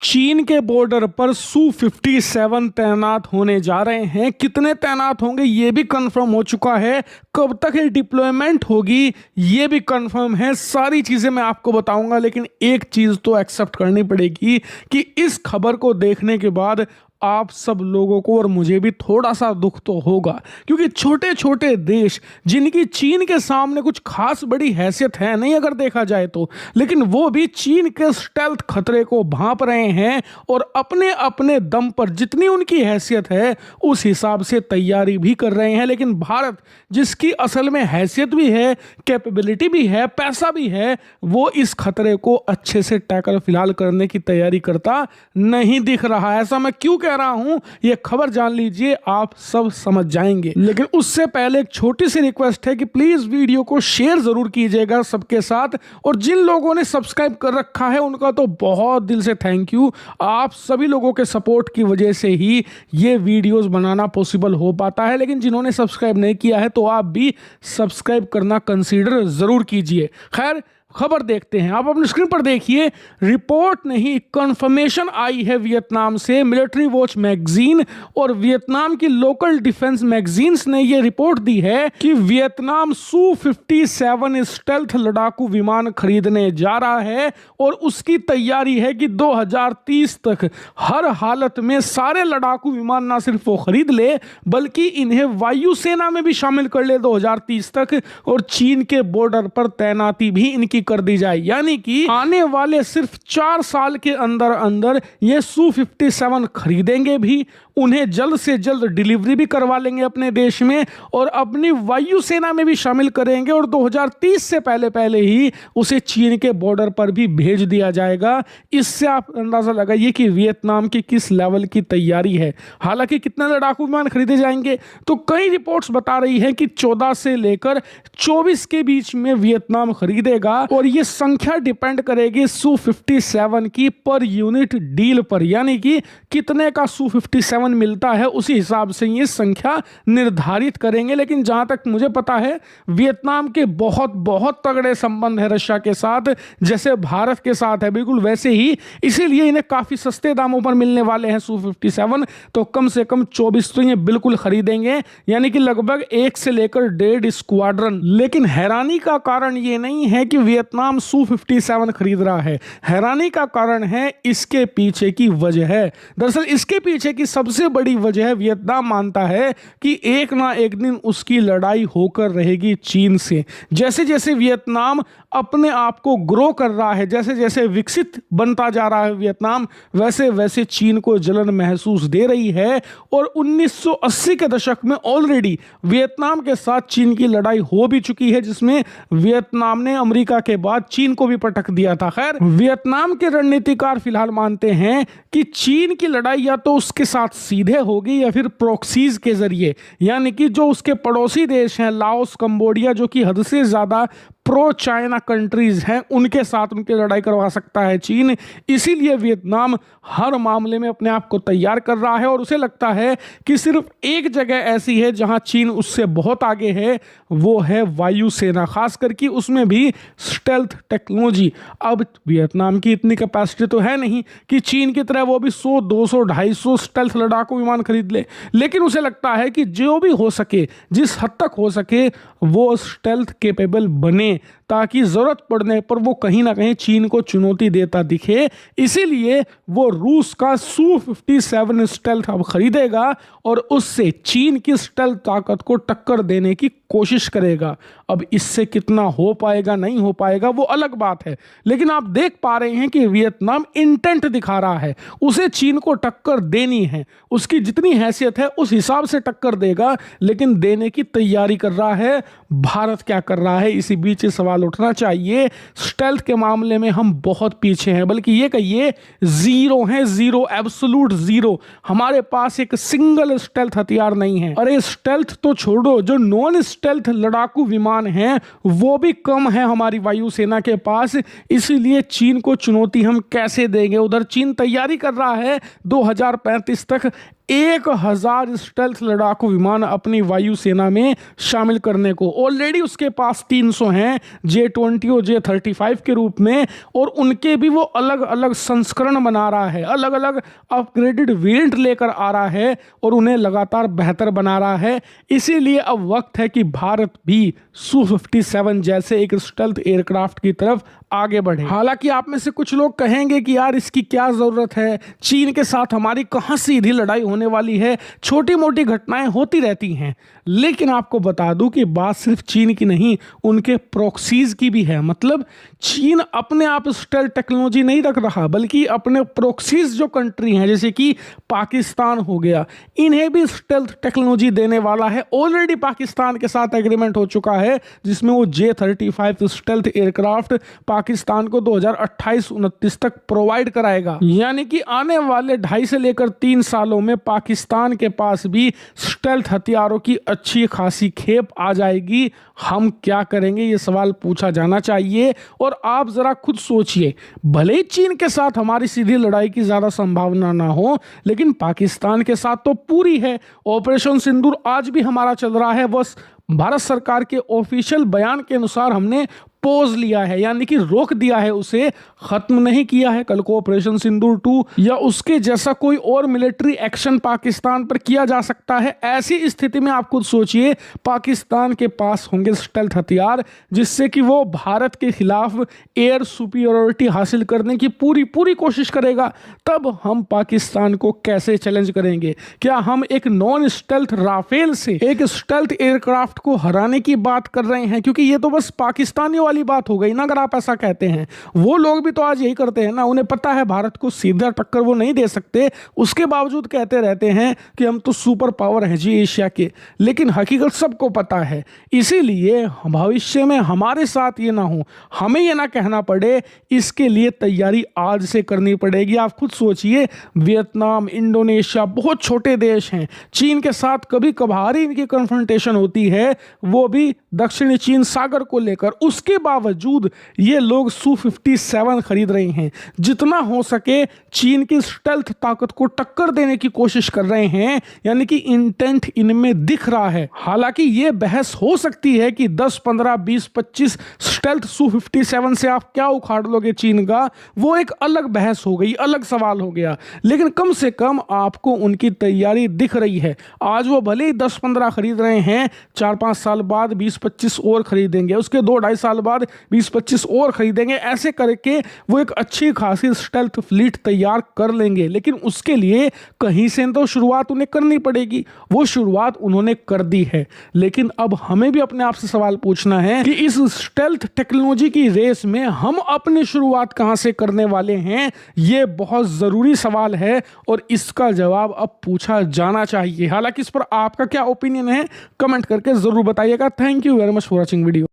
चीन के बॉर्डर पर Su-57 तैनात होने जा रहे हैं। कितने तैनात होंगे ये भी कंफर्म हो चुका है। कब तक ये डिप्लॉयमेंट होगी ये भी कंफर्म है। सारी चीज़ें मैं आपको बताऊंगा, लेकिन एक चीज़ तो एक्सेप्ट करनी पड़ेगी कि इस खबर को देखने के बाद आप सब लोगों को और मुझे भी थोड़ा सा दुख तो होगा, क्योंकि छोटे छोटे देश जिनकी चीन के सामने कुछ खास बड़ी हैसियत है नहीं अगर देखा जाए तो, लेकिन वो भी चीन के स्टेल्थ खतरे को भांप रहे हैं और अपने अपने दम पर जितनी उनकी हैसियत है उस हिसाब से तैयारी भी कर रहे हैं। लेकिन भारत, जिसकी असल में हैसियत भी है, कैपेबिलिटी भी है, पैसा भी है, वो इस खतरे को अच्छे से टैकल फिलहाल करने की तैयारी करता नहीं दिख रहा है। ऐसा मैं क्यों कह रहा हूं ये खबर जान लीजिए, आप सब समझ जाएंगे। लेकिन उससे पहले एक छोटी सी रिक्वेस्ट है कि प्लीज वीडियो को शेयर जरूर कीजिएगा सबके साथ, और जिन लोगों ने सब्सक्राइब कर रखा है उनका तो बहुत दिल से थैंक यू। आप सभी लोगों के सपोर्ट की वजह से ही ये वीडियोस बनाना पॉसिबल हो पाता है। लेकिन जिन्होंने सब्सक्राइब नहीं किया है तो आप भी सब्सक्राइब करना कंसीडर जरूर कीजिए। खैर, खबर देखते हैं। आप अपनी स्क्रीन पर देखिए, रिपोर्ट नहीं कंफर्मेशन आई है वियतनाम से। मिलिट्री वॉच मैगजीन और वियतनाम की लोकल डिफेंस मैगजीन्स ने यह रिपोर्ट दी है कि वियतनाम Su-57 स्टेल्थ लड़ाकू विमान खरीदने जा रहा है और उसकी तैयारी है कि 2030 तक हर हालत में सारे लड़ाकू विमान ना सिर्फ वो खरीद ले बल्कि इन्हें वायुसेना में भी शामिल कर ले 2030 तक, और चीन के बॉर्डर पर तैनाती भी इनकी कर दी जाए। यानी कि आने वाले सिर्फ 4 साल के अंदर अंदर ये Su-57 खरीदेंगे भी, उन्हें जल्द से जल्द डिलीवरी भी करवा लेंगे अपने देश में और अपनी वायुसेना में भी शामिल करेंगे, और 2030 से पहले पहले ही उसे चीन के बॉर्डर पर भी भेज दिया जाएगा। इससे आप अंदाजा लगाइए कि वियतनाम की किस लेवल की तैयारी है। हालांकि कितने लड़ाकू विमान खरीदे जाएंगे, तो कई रिपोर्ट्स बता रही हैं कि 14 से लेकर 24 के बीच में वियतनाम खरीदेगा, और ये संख्या डिपेंड करेगी Su-57 की पर यूनिट डील पर। यानी कि कितने का Su-57 मिलता है उसी हिसाब से ये संख्या निर्धारित करेंगे। लेकिन जहां तक मुझे पता है वियतनाम के बहुत बहुत तगड़े संबंध है रशिया के साथ, जैसे भारत के साथ है बिल्कुल वैसे ही, इसीलिए इन्हें काफी सस्ते दामों पर मिलने वाले हैं Su-57। तो कम से कम 24 तो ये बिल्कुल खरीदेंगे, यानी कि लगभग 1 से लेकर 1.5 स्क्वाड्रन। लेकिन हैरानी का कारण ये नहीं है कि वियतनाम Su-57 खरीद रहा है, हैरानी का कारण है इसके पीछे की वजह है। दरअसल इसके पीछे की सबसे बड़ी वजह है, वियतनाम मानता है कि एक ना एक दिन उसकी लड़ाई होकर रहेगी चीन से। जैसे जैसे वियतनाम अपने आप को ग्रो कर रहा है, जैसे जैसे विकसित बनता जा रहा है वियतनाम, वैसे वैसे चीन को जलन महसूस दे रही है। और 1980 के दशक में ऑलरेडी वियतनाम के साथ चीन की लड़ाई हो भी चुकी है, जिसमें वियतनाम ने अमेरिका के बाद चीन को भी पटक दिया था। खैर, वियतनाम के रणनीतिकार फिलहाल मानते हैं कि चीन की लड़ाई या तो उसके साथ सीधे होगी या फिर प्रॉक्सीज के जरिए, यानी कि जो उसके पड़ोसी देश हैं लाओस, कंबोडिया, जो कि हद से ज्यादा प्रो चाइना कंट्रीज हैं, उनके साथ उनकी लड़ाई करवा सकता है चीन। इसीलिए वियतनाम हर मामले में अपने आप को तैयार कर रहा है, और उसे लगता है कि सिर्फ एक जगह ऐसी है जहां चीन उससे बहुत आगे है, वो है वायुसेना, खास करके उसमें भी स्टेल्थ टेक्नोलॉजी। अब वियतनाम की इतनी कैपेसिटी तो है नहीं कि चीन की तरह वो भी 100, 200, 250 स्टेल्थ लड़ाकू विमान खरीद ले, लेकिन उसे लगता है कि जो भी हो सके, जिस हद तक हो सके, वो स्टेल्थ केपेबल बने, ताकि जरूरत पड़ने पर वो कहीं ना कहीं चीन को चुनौती देता दिखे। इसीलिए वो रूस का Su-57 स्टेल्थ अब खरीदेगा और उससे चीन की स्टेल्थ ताकत को टक्कर देने की कोशिश करेगा। अब इससे कितना हो पाएगा नहीं हो पाएगा वो अलग बात है, लेकिन आप देख पा रहे हैं कि वियतनाम इंटेंट दिखा रहा है, उसे चीन को टक्कर देनी है, उसकी जितनी हैसियत है उस हिसाब से टक्कर देगा, लेकिन देने की तैयारी कर रहा है। भारत क्या कर रहा है, इसी बीच सवाल उठना चाहिए। स्टेल्थ के मामले में हम बहुत पीछे हैं, बल्कि ये कहिए जीरो हैं, जीरो, एब्सोल्यूट जीरो। हमारे पास एक सिंगल स्टेल्थ हथियार नहीं है। अरे स्टेल्थ तो छोड़ो, जो नॉन स्टेल्थ लड़ाकू विमान हैं वो भी कम है हमारी वायुसेना के पास। इसीलिए चीन को चुनौती हम कैसे देंगे। उधर चीन तैयारी कर रहा है 2035 तक 1000 स्टेल्थ लड़ाकू विमान अपनी वायुसेना में शामिल करने को। ऑलरेडी उसके पास 300 हैं J-20 और J-35 के रूप में, और उनके भी वो अलग अलग संस्करण बना रहा है, अलग अलग अपग्रेडेड वेरिएंट लेकर आ रहा है और उन्हें लगातार बेहतर बना रहा है। इसीलिए अब वक्त है कि भारत भी Su-57 जैसे एक स्टेल्थ एयरक्राफ्ट की तरफ आगे बढ़े। हालांकि आप में से कुछ लोग कहेंगे कि यार इसकी क्या जरूरत है, चीन के साथ हमारी कहां सीधी लड़ाई होने वाली है, छोटी मोटी घटनाएं होती रहती हैं। लेकिन आपको बता दूं कि बात सिर्फ चीन की नहीं, उनके प्रॉक्सीज की भी है। मतलब चीन अपने आप स्टेल्थ टेक्नोलॉजी नहीं रख रहा, बल्कि अपने प्रॉक्सीज जो कंट्री हैं जैसे कि पाकिस्तान हो गया, इन्हें भी स्टेल्थ टेक्नोलॉजी देने वाला है। ऑलरेडी पाकिस्तान के साथ एग्रीमेंट हो चुका है जिसमें वो J-35 स्टेल्थ एयरक्राफ्ट पाकिस्तान को 2028-29 तक प्रोवाइड कराएगा। यानी कि आने वाले 2.5 से लेकर 3 सालों में पाकिस्तान के पास भी स्टेल्थ हथियारों की अच्छी खासी खेप आ जाएगी। हम क्या करेंगे, ये सवाल पूछा जाना चाहिए। और आप जरा खुद सोचिए, भले ही चीन के साथ हमारी सीधी लड़ाई की ज्यादा संभावना ना हो, लेकिन पाकिस्तान के साथ तो पूरी है। ऑपरेशन सिंदूर आज भी हमारा चल रहा है। बस भारत सरकार के ऑफिशियल बयान के अनुसार हमने पोज लिया है, यानी कि रोक दिया है, उसे खत्म नहीं किया है। कल को ऑपरेशन सिंदूर 2 या उसके जैसा कोई और मिलिट्री एक्शन पाकिस्तान पर किया जा सकता है। ऐसी स्थिति में आप खुद सोचिए, पाकिस्तान के पास होंगे स्टेल्थ हथियार जिससे कि वो भारत के खिलाफ एयर सुपीरियरिटी हासिल करने की पूरी कोशिश करेगा। तब हम पाकिस्तान को कैसे चैलेंज करेंगे? क्या हम एक नॉन स्टेल्थ राफेल से एक स्टेल्थ एयरक्राफ्ट को हराने की बात कर रहे हैं? क्योंकि ये तो बस पाकिस्तानी वाली बात हो गई ना, अगर आप ऐसा कहते हैं। वो लोग भी तो आज यही करते हैं ना, उन्हें पता है भारत को सीधा टक्कर वो नहीं दे सकते, उसके बावजूद कहते रहते हैं कि हम तो सुपर पावर हैं जी एशिया के। लेकिन हकीकत सबको पता है। इसीलिए भविष्य में हमारे साथ ये ना हो, हमें ये ना कहना पड़े, इसके लिए तैयारी आज से करनी पड़ेगी। आप खुद सोचिए, वियतनाम, इंडोनेशिया बहुत छोटे देश हैं, चीन के साथ कभी कभार ही इनकी कन्फ्रंटेशन होती है, वो भी दक्षिणी चीन सागर को लेकर। उसके बावजूद ये लोग Su-57 खरीद रहे हैं। जितना हो सके चीन की स्टेल्थ ताकत को टक्कर देने की कोशिश कर रहे हैं, यानी कि इंटेंट इनमें दिख रहा है। हालांकि ये बहस हो सकती है कि 10, 15, 20, 25 स्टेल्थ Su-57 से आप क्या उखाड़ लोगे चीन का, वो एक अलग बहस हो गई, अलग सवाल हो गया। लेकिन कम से कम आपको उनकी तैयारी दिख रही है। आज वो भले ही 10-15 खरीद रहे हैं, 4-5 साल बाद 20-25 और खरीदेंगे, उसके 2-2.5 साल बाद 20-25 और खरीदेंगे। ऐसे करके वो एक अच्छी खासी स्टेल्थ फ्लीट तैयार कर लेंगे। लेकिन उसके लिए कहीं से तो शुरुआत उन्हें करनी पड़ेगी। वो शुरुआत उन्होंने कर दी है, लेकिन अब हमें भी अपने आप से सवाल पूछना है कि इस स्टेल्थ टेक्नोलॉजी की रेस में हम अपनी शुरुआत कहां से करने वाले हैं। ये बहुत जरूरी सवाल है और इसका जवाब अब पूछा जाना चाहिए। हालांकि इस पर आपका क्या ओपिनियन है, कमेंट करके जरूर बताइएगा। Thank you very much for watching video.